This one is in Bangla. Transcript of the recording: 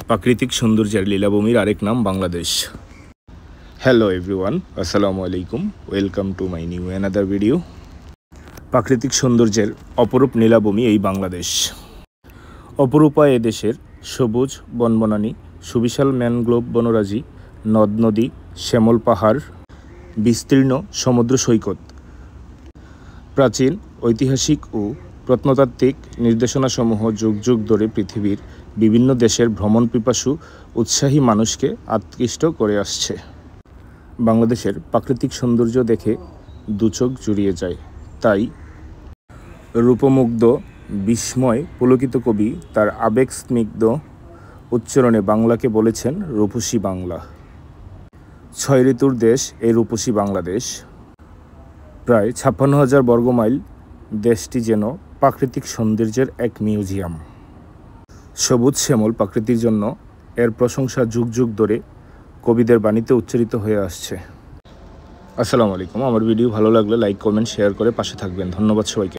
প্রাকৃতিক সৌন্দর্যের লীলাভূমির আরেক নাম বাংলাদেশ। হ্যালো এভরিওয়ান, আসসালামু আলাইকুম, welcome to my new another video. প্রাকৃতিক সৌন্দর্যের অপরূপ নীলাভূমি এই বাংলাদেশ। অপরূপা এ দেশের সবুজ বনবনানী, সুবিশাল ম্যানগ্রোভ বনরাজি, নদ নদী, শ্যামল পাহাড়, বিস্তীর্ণ সমুদ্র সৈকত, প্রাচীন ঐতিহাসিক ও প্রত্নতাত্ত্বিক নির্দেশনাসমূহ যুগ যুগ ধরে পৃথিবীর বিভিন্ন দেশের ভ্রমণ পিপাসু উৎসাহী মানুষকে আকৃষ্ট করে আসছে। বাংলাদেশের প্রাকৃতিক সৌন্দর্য দেখে দুচোখ জুড়িয়ে যায়। তাই রূপমুগ্ধ বিস্ময় পুলকিত কবি তার আবেগ স্নিগ্ধ উচ্চারণে বাংলাকে বলেছেন রূপসী বাংলা। 6 ঋতুর দেশ এই রূপসী বাংলাদেশ। প্রায় 56,000 বর্গমাইল দেশটি যেন প্রাকৃতিক সৌন্দর্যের এক মিউজিয়াম। সবুজ শ্যামল প্রকৃতির জন্য এর প্রশংসা যুগ যুগ ধরে কবিদের বাণীতে উচ্চারিত হয়ে আসছে। আসসালামু আলাইকুম। আমার ভিডিও ভালো লাগলে লাইক, কমেন্ট, শেয়ার করে পাশে থাকবেন। ধন্যবাদ সবাইকে।